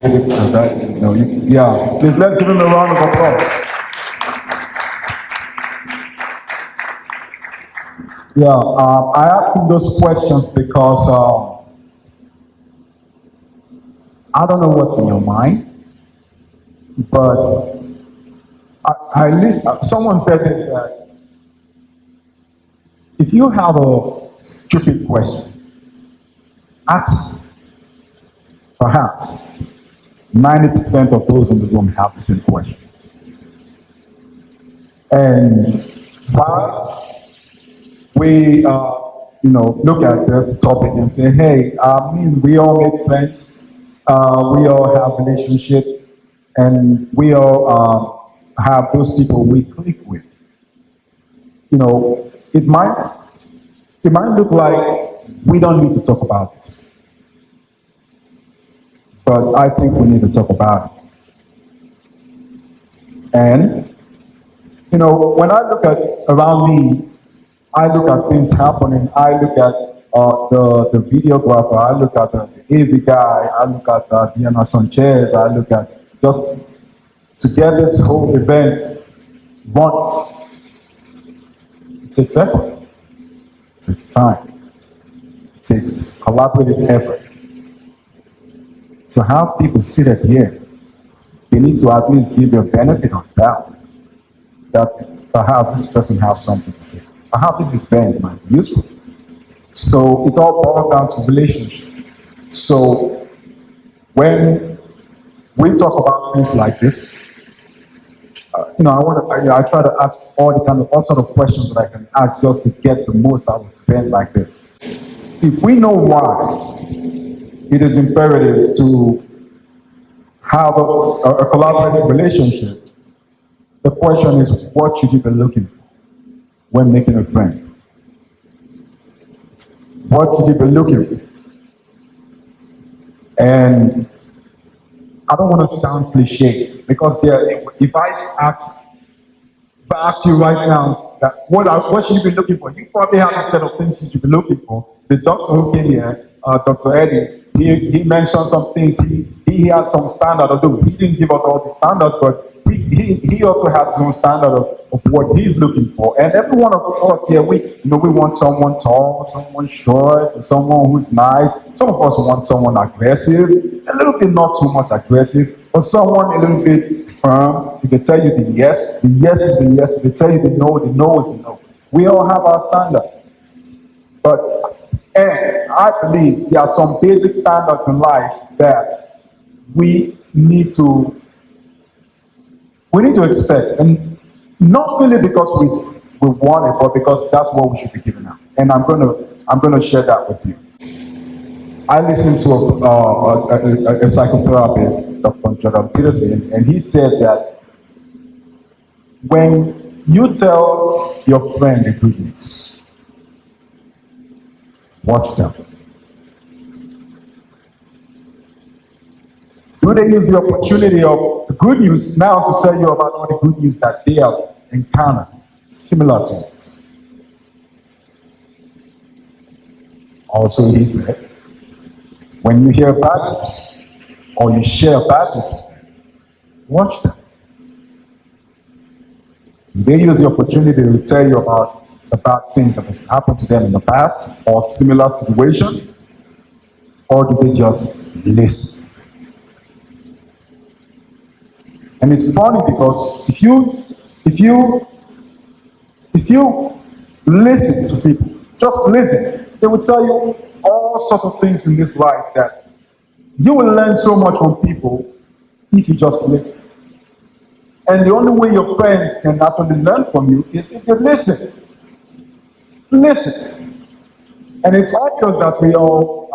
Yeah, please let's give him a round of applause. Yeah, I asked him those questions because I don't know what's in your mind, but someone said this that if you have a stupid question, ask me. Perhaps 90% of those in the room have the same question. And while we, look at this topic and say, hey, we all make friends, we all have relationships, and we all have those people we click with. It might look like we don't need to talk about this, but I think we need to talk about it. And when I look at around me, I look at things happening. I look at the videographer. I look at the AV guy. I look at Diana Sanchez. I look at just to get this whole event run. It takes effort. It takes time. It takes collaborative effort. To have people seated here, they need to at least give you a benefit of doubt that perhaps this person has something to say. Perhaps this event might be useful. So it all boils down to relationship. So when we talk about things like this, I try to ask all sort of questions that I can ask just to get the most out of an event like this. If we know why it is imperative to have a collaborative relationship, the question is, what should you be looking for when making a friend? What should you be looking for? And I don't want to sound cliche, because if I ask you right now, that what should you be looking for? You probably have a set of things you should be looking for. The doctor who came here, Dr. Eddie, he mentioned some things. He has some standard, although he didn't give us all the standards, but he also has his own standard of what he's looking for. And every one of us here, we want someone tall, someone short, someone who's nice. Some of us want someone aggressive, a little bit not too much aggressive, but someone a little bit firm. He can tell you the yes is the yes. He can tell you the no is the no. We all have our standard. And I believe there are some basic standards in life that we need to expect, and not really because we want it, but because that's what we should be giving out. And I'm gonna share that with you. I listened to a psychotherapist, Dr. Jordan Peterson, and he said that when you tell your friend the good news, watch them. Do they use the opportunity of the good news now to tell you about all the good news that they have encountered similar to it? Also, he said, when you hear bad news or you share bad news with them, watch them. Do they use the opportunity to tell you about the bad things that have happened to them in the past or similar situation, or do they just listen? And it's funny because if you listen to people, just listen, they will tell you all sorts of things in this life that you will learn so much from people if you just listen. And the only way your friends can actually learn from you is if they listen. Listen. And it's obvious that we all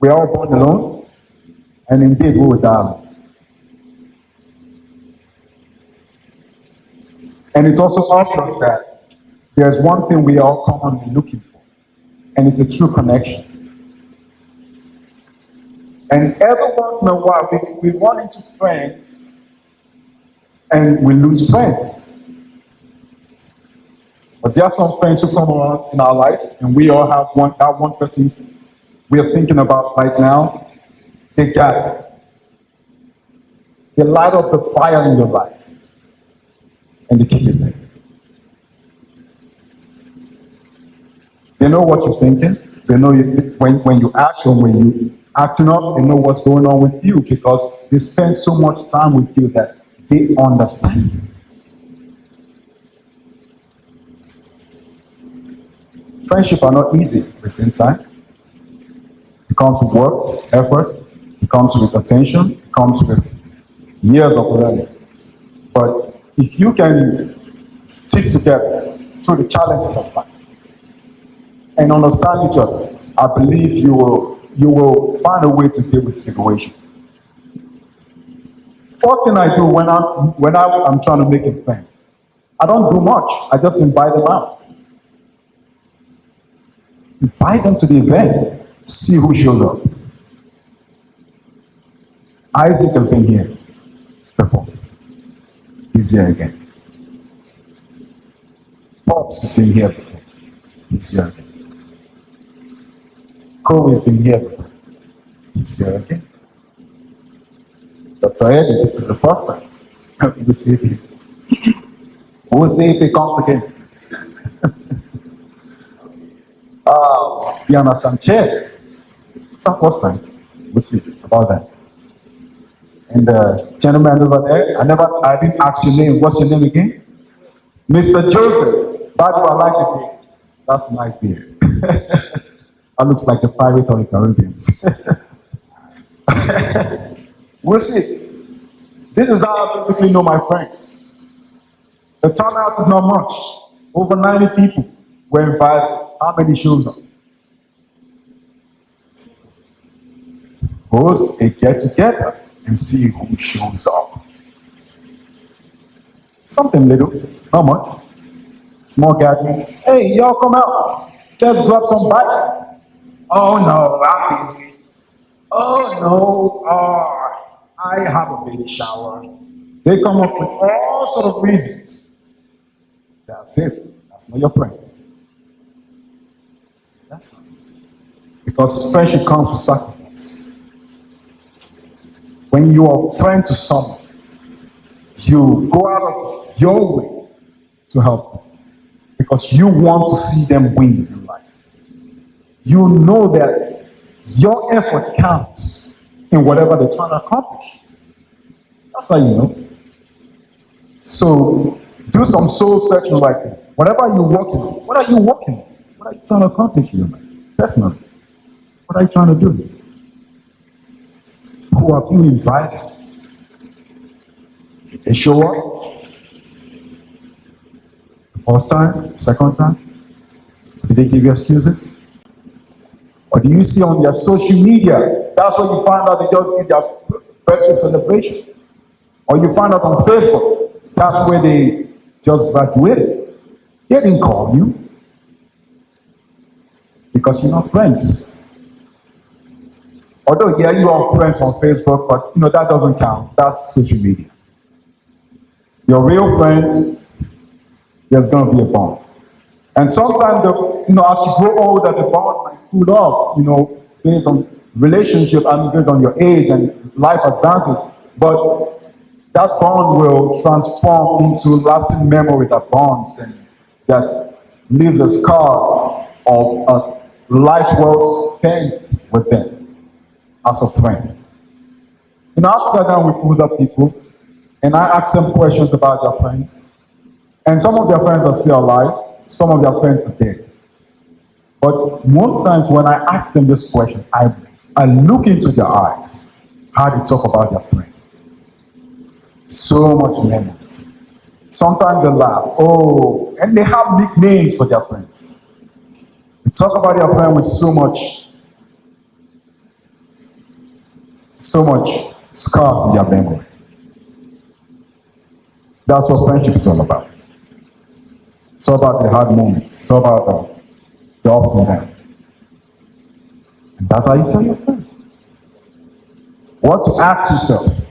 born alone, and indeed we will die alone. And it's also obvious that there's one thing we are all commonly looking for, and it's a true connection. And every once in a while, we run into friends and we lose friends. But there are some friends who come around in our life, and we all have that one person we are thinking about right now. They gather. They light up the fire in your life. And they keep it there. They know what you're thinking. They know when you act or when you acting up, they know what's going on with you because they spend so much time with you that they understand you. Friendship are not easy at the same time. It comes with work, effort, it comes with attention, it comes with years of learning. But if you can stick together through the challenges of life and understand each other, I believe you will find a way to deal with the situation. First thing I do when I'm trying to make a friend, I don't do much. I just invite them out. Invite them to the event. See who shows up. Isaac has been here before. He's here again. Pops has been here before. He's here again. Kobe has been here before. He's here again. Dr. Eddie, this is the first time. We'll see if he comes again. Diana Sanchez. It's our first time. We'll see about that. And the gentleman over there, I didn't ask your name. What's your name again? Mr. Joseph. That I like the name. That's a nice beard. That looks like the pirate of the Caribbean. We'll see. This is how I basically know my friends. The turnout is not much. Over 90 people were invited. How many shows up? Suppose they get together and see who shows up. Something little, not much. Small gathering. Hey, y'all come out. Let's grab some bite. Oh no, I'm busy. Oh no, I have a baby shower. They come up with all sort of reasons. That's it. That's not your friend. That's not. Because friendship comes with sacrifice. When you are a friend to someone, you go out of your way to help them because you want to see them win in life. You know that your effort counts in whatever they're trying to accomplish. That's how you know. So do some soul searching like that. Whatever you're working on, what are you working on? What are you trying to accomplish in your life? Personally, what are you trying to do? Who have you invited? Did they show up? The first time? Second time? Did they give you excuses? Or do you see on their social media, that's where you find out they just did their birthday celebration? Or you find out on Facebook, that's where they just graduated. They didn't call you. Because you're not friends. Although, yeah, you are friends on Facebook, but that doesn't count. That's social media. Your real friends, there's going to be a bond. And sometimes, as you grow older, the bond might cool off, based on relationship and based on your age and life advances. But that bond will transform into lasting memory that bonds and that leaves a scar of a life well spent with them as a friend. I've sat down with older people and I ask them questions about their friends. And some of their friends are still alive, some of their friends are dead. But most times when I ask them this question, I look into their eyes, how they talk about their friend. So much memories. Sometimes they laugh, and they have nicknames for their friends. They talk about their friend with so much scars in their memory. That's what friendship is all about. It's all about the hard moments. It's all about the ups and downs. And that's how you tell your friend. What to ask yourself.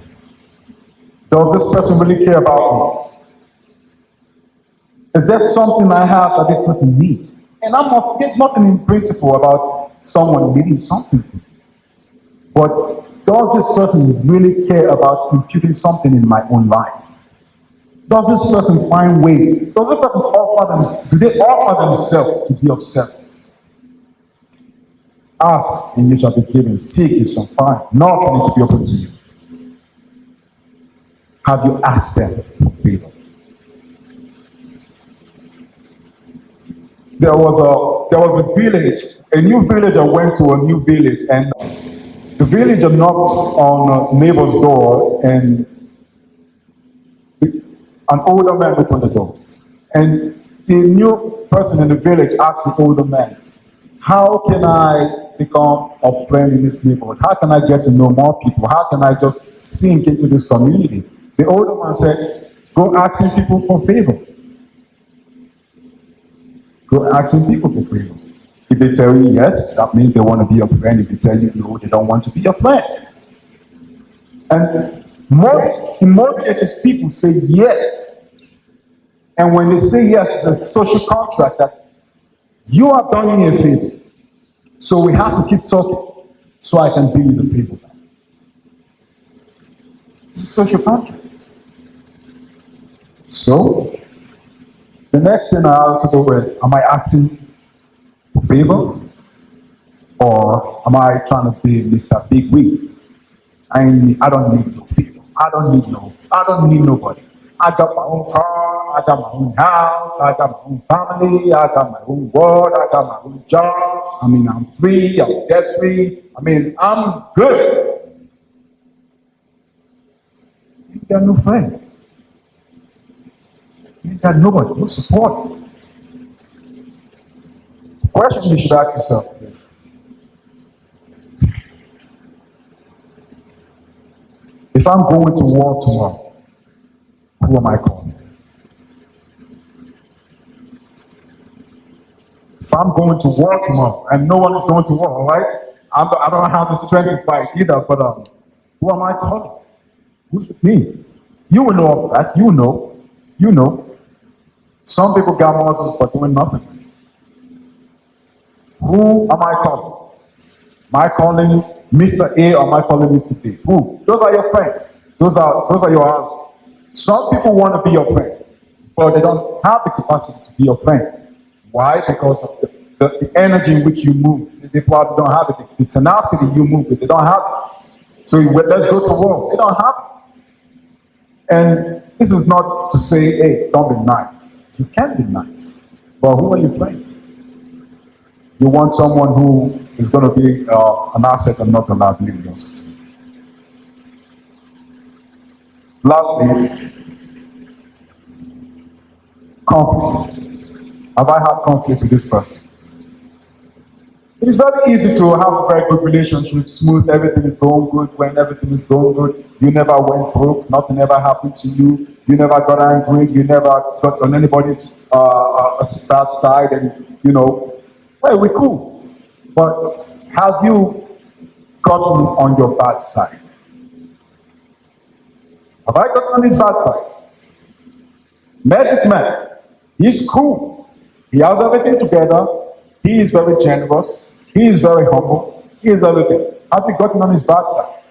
Does this person really care about me? Is there something I have that this person needs? And there's nothing in principle about someone needing something. But Does this person really care about imputing something in my own life? Does this person find ways? Does this person offer them? Do they offer themselves to be of service? Ask and you shall be given. Seek you shall find. Knock and it will be open to you. Have you asked them for favor? There was a village, a new villager went to a new village, and the villager knocked on a neighbor's door, and an older man opened the door. And the new person in the village asked the older man, how can I become a friend in this neighborhood? How can I get to know more people? How can I just sink into this community? The older man said, go asking people for favor. Go asking people for favor. If they tell you yes, that means they want to be your friend. If they tell you no, they don't want to be your friend. And in most cases, people say yes. And when they say yes, it's a social contract that you have done me a favor. So we have to keep talking so I can do you the favor back. It's a social contract. So, the next thing I also do is, am I asking for favor? Or am I trying to be Mr. Big Wig? I don't need no favor. I don't need nobody. I got my own car, I got my own house, I got my own family, I got my own world, I got my own job. I mean, I'm free, I'm debt free. I mean, I'm good. You got no friend. You got nobody, no support. The question you should ask yourself is, if I'm going to war tomorrow, who am I calling? If I'm going to war tomorrow, and no one is going to war, right? I don't have the strength to fight either, but who am I calling? Who's with me? You will know all that. You know. Some people got muscles but doing nothing. Who am I calling? Am I calling Mr. A or am I calling Mr. B? Who? Those are your friends. Those are your allies. Some people want to be your friend, but they don't have the capacity to be your friend. Why? Because of the energy in which you move. They probably don't have it. The tenacity you move with, they don't have it. So let's go to war. They don't have it. And this is not to say, hey, don't be nice. You can be nice. But who are your friends? You want someone who is going to be an asset and not a liability also. Lastly, conflict. Have I had conflict with this person? It is very easy to have a very good relationship, smooth, everything is going good. When everything is going good, you never went broke, nothing ever happened to you, you never got angry, you never got on anybody's bad side, and well, we're cool. But have you gotten on your bad side? Have I gotten on his bad side? Met this man. He's cool. He has everything together. He is very generous. He is very humble. He is everything. Have you gotten on his bad side?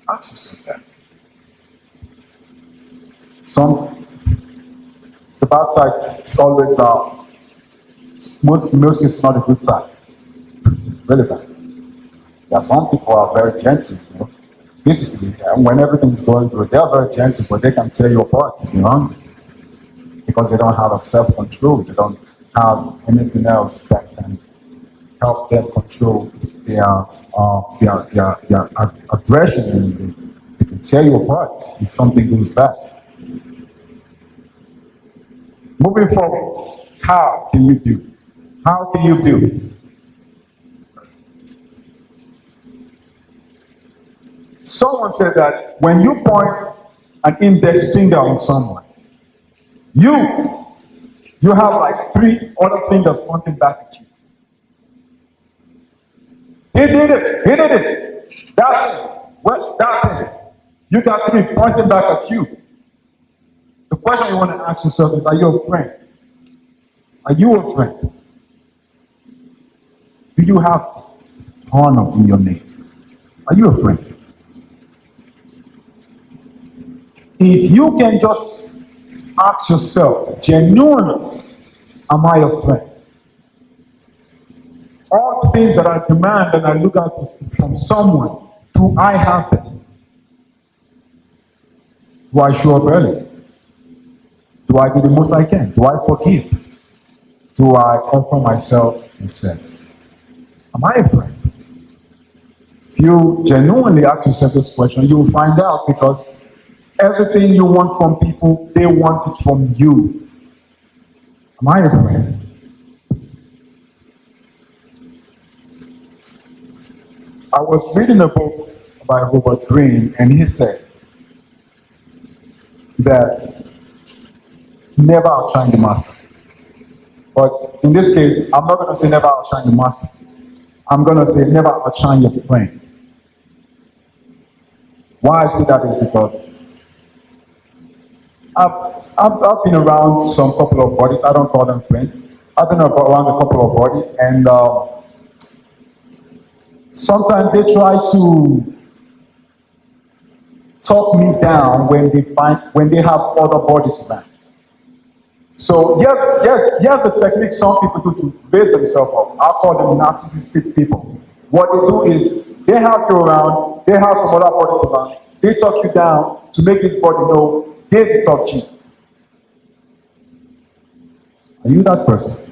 Ask yourself that. The bad side is always, most cases, not a good side. Really bad. There are some people who are very gentle, Basically, when everything is going good, they are very gentle, but they can tear you apart, because they don't have a self-control. They don't have anything else that can help them control their aggression, and they can tear you apart if something goes bad. Moving forward, how can you do? How can you do? Someone said that when you point an index finger on someone, you have like 3 other fingers pointing back at you. He did it. He did it. That's it. You got 3 pointing back at you. The question you want to ask yourself is, are you a friend? Are you a friend? Do you have honor in your name? Are you a friend? If you can just ask yourself genuinely, am I a friend? All things that I demand and I look at from someone, do I have them? Do I show up early? Do I do the most I can? Do I forgive? Do I offer myself in service? Am I a friend? If you genuinely ask yourself this question, you will find out, because everything you want from people, they want it from you. Am I a friend? I was reading a book by Robert Greene, and he said that never outshine the master. But in this case, I'm not going to say never outshine the master. I'm going to say never outshine your friend. Why I say that is because I've been around some couple of bodies. I don't call them friends. I've been around a couple of bodies, and sometimes they try to talk me down when they have other bodies around. So yes, the technique some people do to raise themselves up. I call them narcissistic people. What they do is they have you around, they have some other bodies around, they talk you down to make this body know they talk cheap. Are you that person?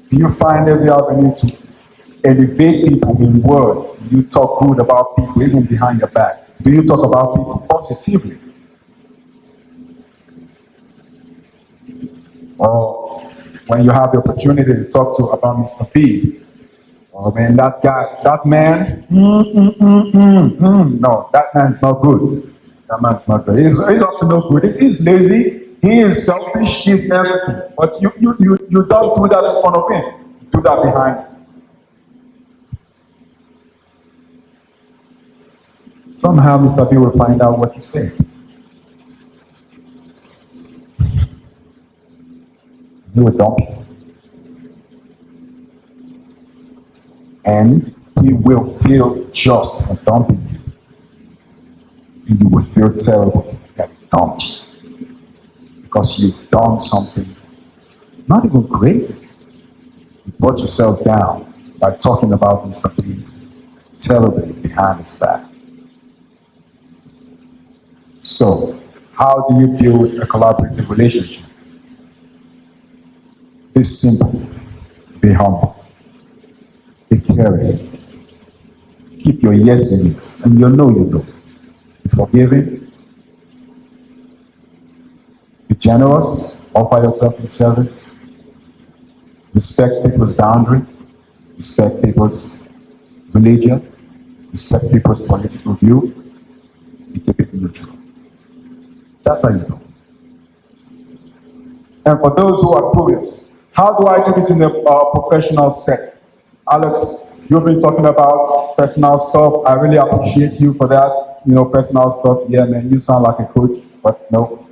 Do you find every avenue to elevate people in words? Do you talk good about people even behind your back? Do you talk about people positively? Or when you have the opportunity to talk to about Mr. B, oh man, that guy, that man, no, that man's not good. That man's not good. He's up to no good. He's lazy. He is selfish. He's everything. But you don't do that in front of him. You do that behind him. Somehow Mr. B will find out what you say. He will dump you. And he will feel just for dumping you. And you will feel terrible that he dumped you. Because you've done something not even crazy. You brought yourself down by talking about Mr. B terribly behind his back. So, how do you build a collaborative relationship? Be simple. Be humble. Be caring. Keep your yes in yes, and you know. Be forgiving. Be generous. Offer yourself in service. Respect people's boundary. Respect people's religion. Respect people's political view. You keep it neutral. That's how you do. And for those who are curious, how do I do this in a professional setting? Alex, you've been talking about personal stuff. I really appreciate you for that. Personal stuff. Yeah, man, you sound like a coach, but no.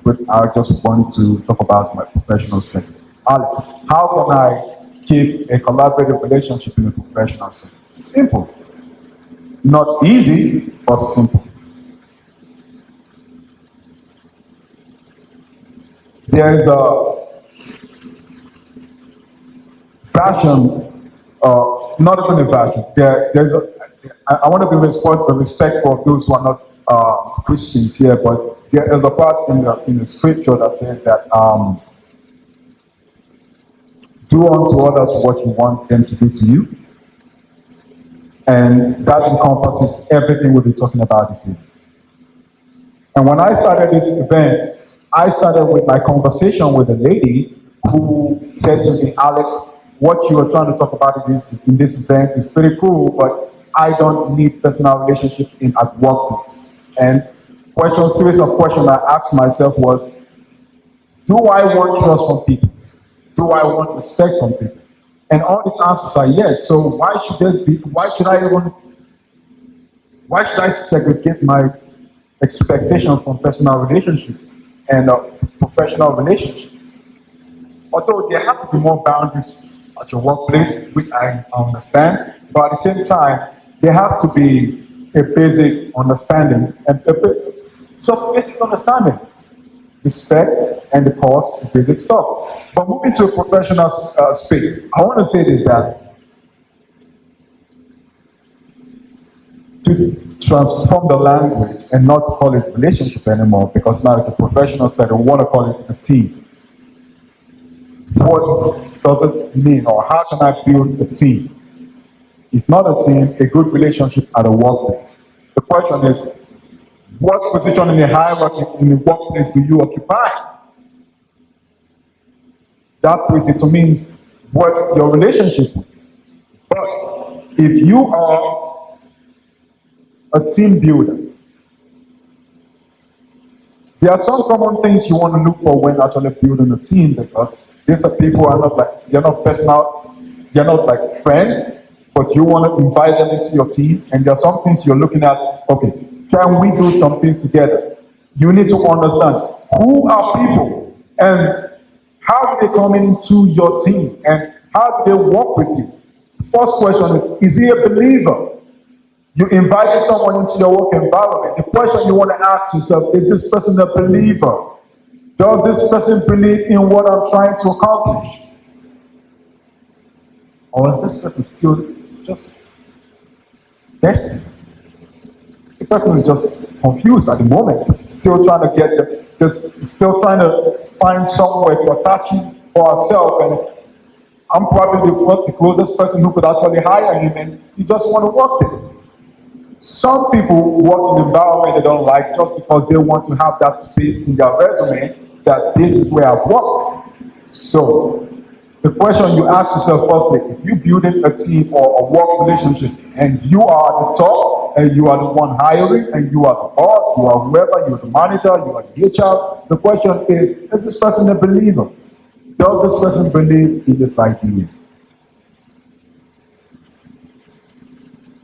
But I just want to talk about my professional setting. Alex, how can I keep a collaborative relationship in a professional setting? Simple. Not easy, but simple. There's a fashion, not even a fashion. I want to be respectful of those who are not Christians here, but there's a part in the scripture that says that do unto others what you want them to do to you, and that encompasses everything we'll be talking about this evening. And when I started this event, I started with my conversation with a lady who said to me, Alex, what you are trying to talk about in this event is pretty cool, but I don't need personal relationship at workplace. And series of questions I asked myself was, do I want trust from people? Do I want respect from people? And all these answers are yes. So why should I segregate my expectation from personal relationship and a professional relationship? Although there have to be more boundaries at your workplace, which I understand, but at the same time, there has to be a basic understanding and just basic understanding, respect, and the cost, basic stuff. But moving to a professional space, I want to say this, that to transform the language and not call it relationship anymore, because now it's a professional setting, we want to call it a team. What does it mean, or how can I build a team? If not a team, a good relationship at a workplace. The question is, what position in the hierarchy in the workplace do you occupy? That determines what your relationship will be. But if you are a team builder, there are some common things you want to look for when actually building a team, because these are people who are not like, they're not personal, they're not like friends, but you want to invite them into your team, and there are some things you're looking at, okay, can we do some things together? You need to understand who are people and how do they come into your team and how do they work with you. First question is he a believer? You invited someone into your work environment. The question you want to ask yourself, is this person a believer? Does this person believe in what I'm trying to accomplish? Or is this person still just destined? The person is just confused at the moment, still trying to get still trying to find somewhere to attach him or herself, and I'm probably the closest person who could actually hire him, and you just want to work there. Some people work in an environment they don't like just because they want to have that space in their resume that this is where I've worked. So the question you ask yourself firstly, if you're building a team or a work relationship and you are at the top and you are the one hiring and you are the boss, you are whoever, you're the manager, you are the HR, the question is this person a believer? Does this person believe in this idea?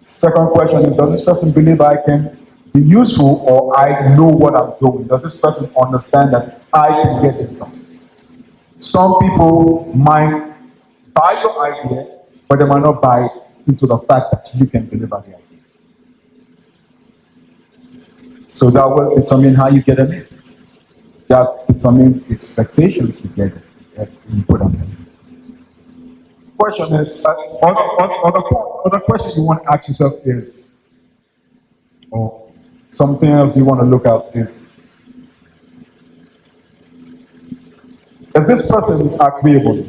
Second question is, does this person believe I can be useful or I know what I'm doing? Does this person understand that I can get this done? Some people might buy your idea, but they might not buy into the fact that you can deliver the idea. So that will determine how you get them in. That determines the expectations you get you put on them. Question is, other question you want to ask yourself is, or something else you want to look at is this person agreeable?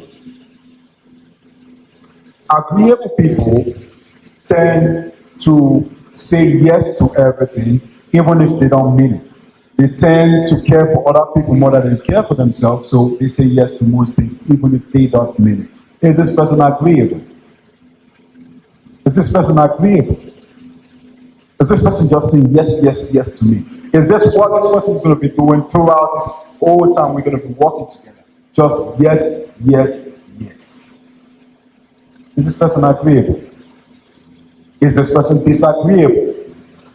Agreeable people tend to say yes to everything, even if they don't mean it. They tend to care for other people more than they care for themselves, so they say yes to most things, even if they don't mean it. Is this person agreeable? Is this person agreeable? Is this person just saying yes, yes, yes to me? Is this what this person is going to be doing throughout this whole time we're going to be working together? Just yes, yes, yes. Is this person agreeable? Is this person disagreeable?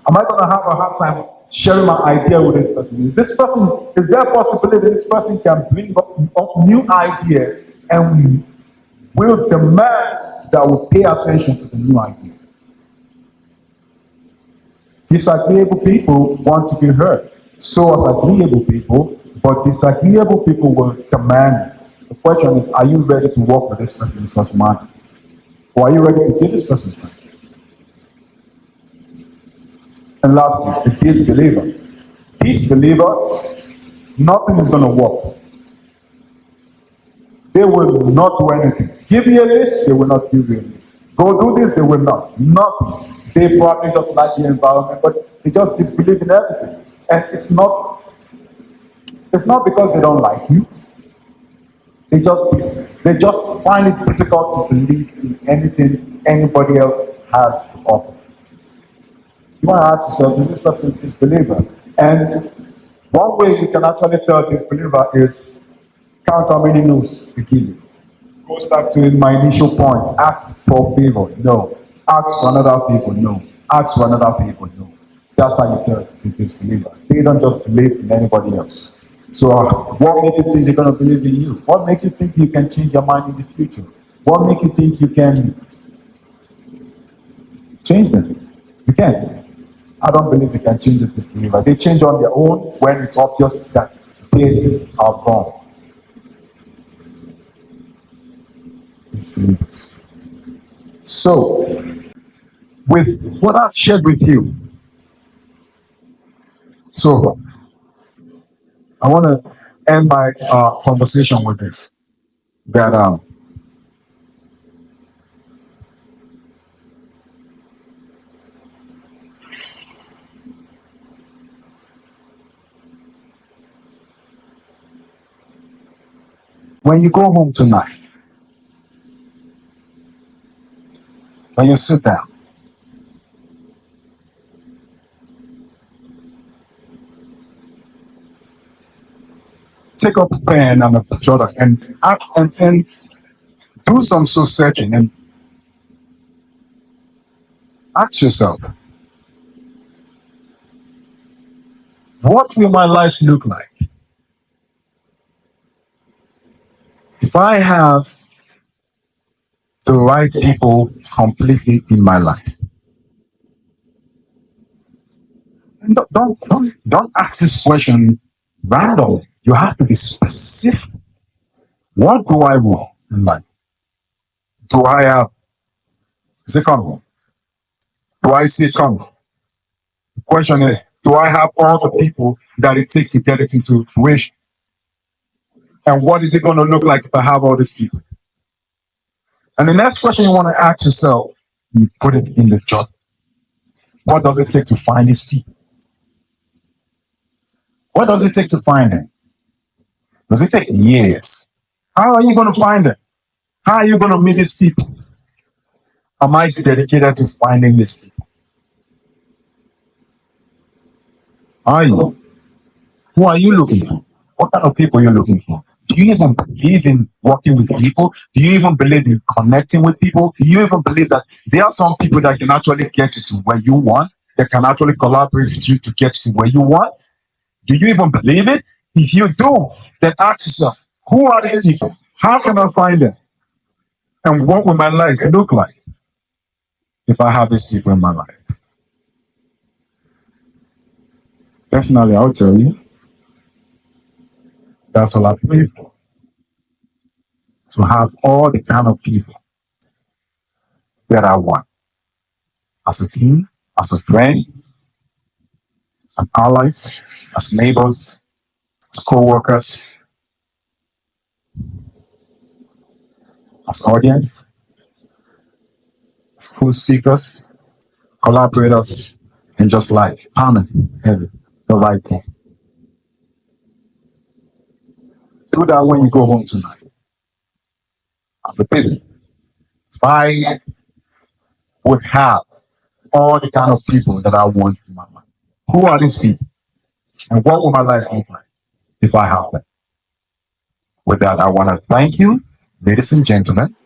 Am I going to have a hard time sharing my idea with this person? Is there a possibility this person can bring up new ideas and will demand that we pay attention to the new idea? Disagreeable people want to be heard. So as agreeable people, but disagreeable people will demand it. The question is, are you ready to work with this person in such a manner? Or are you ready to give this person time? And lastly, the disbeliever. Disbelievers, nothing is going to work. They will not do anything. Give you a list, they will not give you a list. Go do this, they will not. Nothing. They probably just like the environment, but they just disbelieve in everything. And it's not because they don't like you. They just find it difficult to believe in anything anybody else has to offer. You want to ask yourself, is this person a disbeliever? And one way you can actually tell a disbeliever is count how many no's they give you. Goes back to my initial point. Ask for favor, no. Ask for another favor, no. Ask for another favor, no. That's how you tell the disbeliever. They don't just believe in anybody else. So what makes you think they're going to believe in you? What makes you think you can change your mind in the future? What makes you think you can change them? You can't. I don't believe you can change a disbeliever. They change on their own when it's obvious that they are wrong. Disbelievers. So, with what I've shared with you, so I want to end my conversation with this: that when you go home tonight, when you sit down, take up a pen and a jotter and do some soul searching and ask yourself, what will my life look like if I have the right people completely in my life? And don't ask this question randomly. You have to be specific. What do I want in life? Do I have is it coming? Do I see it coming? The question is, do I have all the people that it takes to get it into fruition? And what is it going to look like if I have all these people? And the next question you want to ask yourself, you put it in the jot. What does it take to find these people? What does it take to find them? Does it take years? How are you going to find them? How are you going to meet these people? Am I dedicated to finding these people? Are you? Who are you looking for? What kind of people are you looking for? Do you even believe in working with people? Do you even believe in connecting with people? Do you even believe that there are some people that can actually get you to where you want, that can actually collaborate with you to get to where you want? Do you even believe it? If you do, then ask yourself, who are these people? How can I find them? And what will my life look like if I have these people in my life? Personally, I'll tell you, that's all I pray for. To have all the kind of people that I want. As a team, as a friend, as allies, as neighbors, as co-workers, as audience, as full speakers, collaborators, and just like Amen, heaven, the right thing. Do that when you go home tonight. I'm repeating. If I would have all the kind of people that I want in my life, who are these people? And what will my life look like if I have them? With that, I want to thank you, ladies and gentlemen.